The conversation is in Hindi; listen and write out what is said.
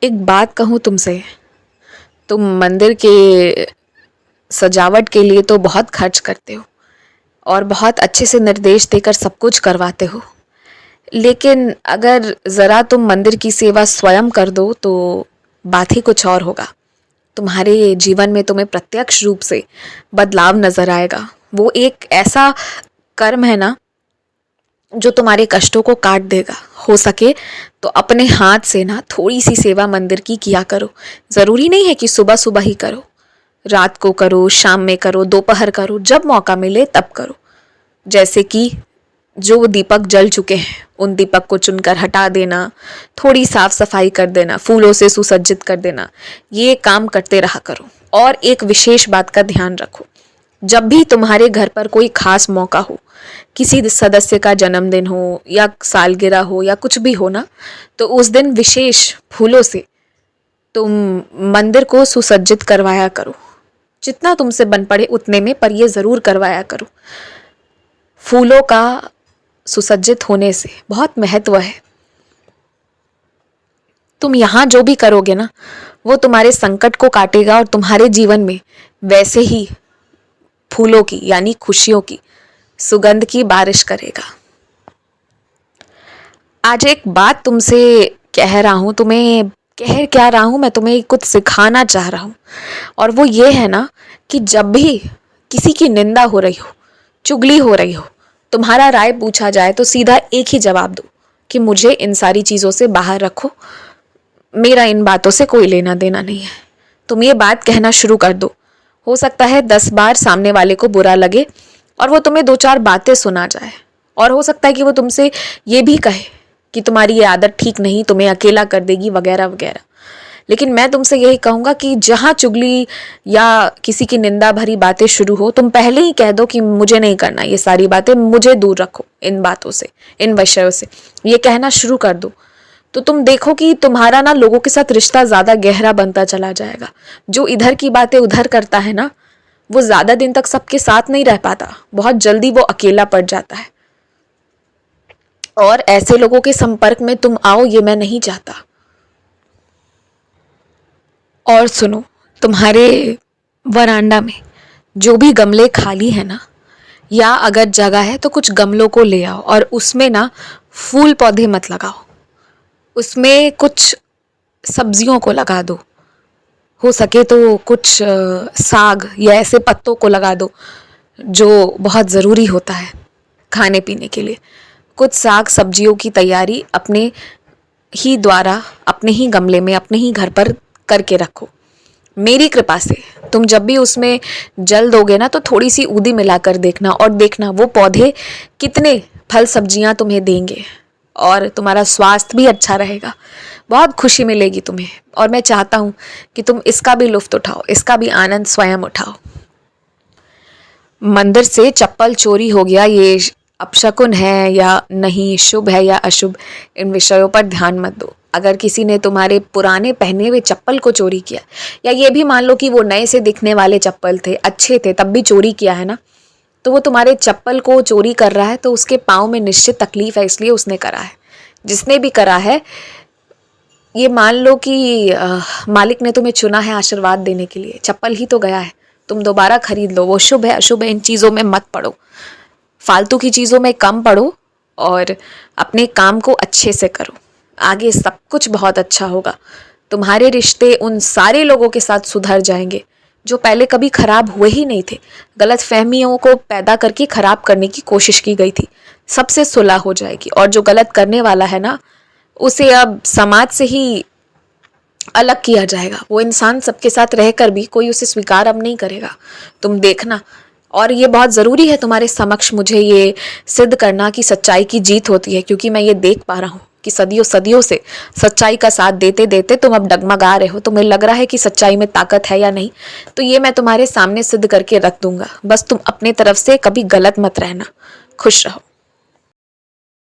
एक बात कहूँ तुमसे, तुम मंदिर के सजावट के लिए तो बहुत खर्च करते हो और बहुत अच्छे से निर्देश देकर सब कुछ करवाते हो, लेकिन अगर ज़रा तुम मंदिर की सेवा स्वयं कर दो तो बात ही कुछ और होगा। तुम्हारे जीवन में तुम्हें प्रत्यक्ष रूप से बदलाव नज़र आएगा। वो एक ऐसा कर्म है ना जो तुम्हारे कष्टों को काट देगा। हो सके तो अपने हाथ से ना थोड़ी सी सेवा मंदिर की किया करो। ज़रूरी नहीं है कि सुबह सुबह ही करो, रात को करो, शाम में करो, दोपहर करो, जब मौका मिले तब करो। जैसे कि जो दीपक जल चुके हैं उन दीपक को चुनकर हटा देना, थोड़ी साफ सफाई कर देना, फूलों से सुसज्जित कर देना, ये काम करते रहा करो। और एक विशेष बात का ध्यान रखो, जब भी तुम्हारे घर पर कोई खास मौका हो, किसी सदस्य का जन्मदिन हो या सालगिरह हो या कुछ भी हो ना, तो उस दिन विशेष फूलों से तुम मंदिर को सुसज्जित करवाया करो। जितना तुमसे बन पड़े उतने में, पर ये ज़रूर करवाया करो। फूलों का सुसज्जित होने से बहुत महत्व है। तुम यहाँ जो भी करोगे ना, वो तुम्हारे संकट को काटेगा और तुम्हारे जीवन में वैसे ही फूलों की यानी खुशियों की सुगंध की बारिश करेगा। आज एक बात तुमसे कह रहा हूँ, तुम्हें कह क्या रहा हूँ, मैं तुम्हें कुछ सिखाना चाह रहा हूँ। और वो ये है ना कि जब भी किसी की निंदा हो रही हो, चुगली हो रही हो, तुम्हारा राय पूछा जाए तो सीधा एक ही जवाब दो कि मुझे इन सारी चीज़ों से बाहर रखो, मेरा इन बातों से कोई लेना देना नहीं है। तुम ये बात कहना शुरू कर दो। हो सकता है 10 बार सामने वाले को बुरा लगे और वो तुम्हें 2-4 बातें सुना जाए, और हो सकता है कि वो तुमसे ये भी कहे कि तुम्हारी ये आदत ठीक नहीं, तुम्हें अकेला कर देगी वगैरह वगैरह। लेकिन मैं तुमसे यही कहूँगा कि जहाँ चुगली या किसी की निंदा भरी बातें शुरू हो, तुम पहले ही कह दो कि मुझे नहीं करना ये सारी बातें, मुझे दूर रखो इन बातों से, इन विषयों से। ये कहना शुरू कर दो तो तुम देखो कि तुम्हारा ना लोगों के साथ रिश्ता ज़्यादा गहरा बनता चला जाएगा। जो इधर की बातें उधर करता है ना, वो ज़्यादा दिन तक सबके साथ नहीं रह पाता, बहुत जल्दी वो अकेला पड़ जाता है। और ऐसे लोगों के संपर्क में तुम आओ, ये मैं नहीं चाहता। और सुनो, तुम्हारे वरांडा में जो भी गमले खाली है ना, या अगर जगह है तो कुछ गमलों को ले आओ और उसमें ना फूल पौधे मत लगाओ, उसमें कुछ सब्जियों को लगा दो। हो सके तो कुछ साग या ऐसे पत्तों को लगा दो जो बहुत ज़रूरी होता है खाने पीने के लिए। कुछ साग सब्जियों की तैयारी अपने ही द्वारा, अपने ही गमले में, अपने ही घर पर करके रखो। मेरी कृपा से तुम जब भी उसमें जल दोगे ना, तो थोड़ी सी ऊदी मिलाकर देखना, और देखना वो पौधे कितने फल सब्जियां तुम्हें देंगे, और तुम्हारा स्वास्थ्य भी अच्छा रहेगा, बहुत खुशी मिलेगी तुम्हें। और मैं चाहता हूँ कि तुम इसका भी लुत्फ़ उठाओ, इसका भी आनंद स्वयं उठाओ। मंदिर से चप्पल चोरी हो गया, ये अपशकुन है या नहीं, शुभ है या अशुभ, इन विषयों पर ध्यान मत दो। अगर किसी ने तुम्हारे पुराने पहने हुए चप्पल को चोरी किया, या ये भी मान लो कि वो नए से दिखने वाले चप्पल थे, अच्छे थे, तब भी चोरी किया है ना, तो वो तुम्हारे चप्पल को चोरी कर रहा है तो उसके पाँव में निश्चित तकलीफ है, इसलिए उसने करा है। जिसने भी करा है, ये मान लो कि मालिक ने तुम्हें चुना है आशीर्वाद देने के लिए, चप्पल ही तो गया है, तुम दोबारा खरीद लो। वो शुभ है अशुभ है, इन चीज़ों में मत पड़ो, फालतू की चीज़ों में कम पड़ो और अपने काम को अच्छे से करो। आगे सब कुछ बहुत अच्छा होगा। तुम्हारे रिश्ते उन सारे लोगों के साथ सुधर जाएंगे जो पहले कभी खराब हुए ही नहीं थे। गलत फहमियों को पैदा करके खराब करने की कोशिश की गई थी, सबसे सुलह हो जाएगी। और जो गलत करने वाला है ना, उसे अब समाज से ही अलग किया जाएगा। वो इंसान सबके साथ रहकर भी कोई उसे स्वीकार अब नहीं करेगा, तुम देखना। और ये बहुत ज़रूरी है तुम्हारे समक्ष मुझे ये सिद्ध करना कि सच्चाई की जीत होती है, क्योंकि मैं ये देख पा रहा हूँ कि सदियों सदियों से सच्चाई का साथ देते देते तुम अब डगमगा रहे हो। तुम्हें लग रहा है कि सच्चाई में ताकत है या नहीं, तो ये मैं तुम्हारे सामने सिद्ध करके रख दूंगा। बस तुम अपने तरफ से कभी गलत मत रहना। खुश रहो।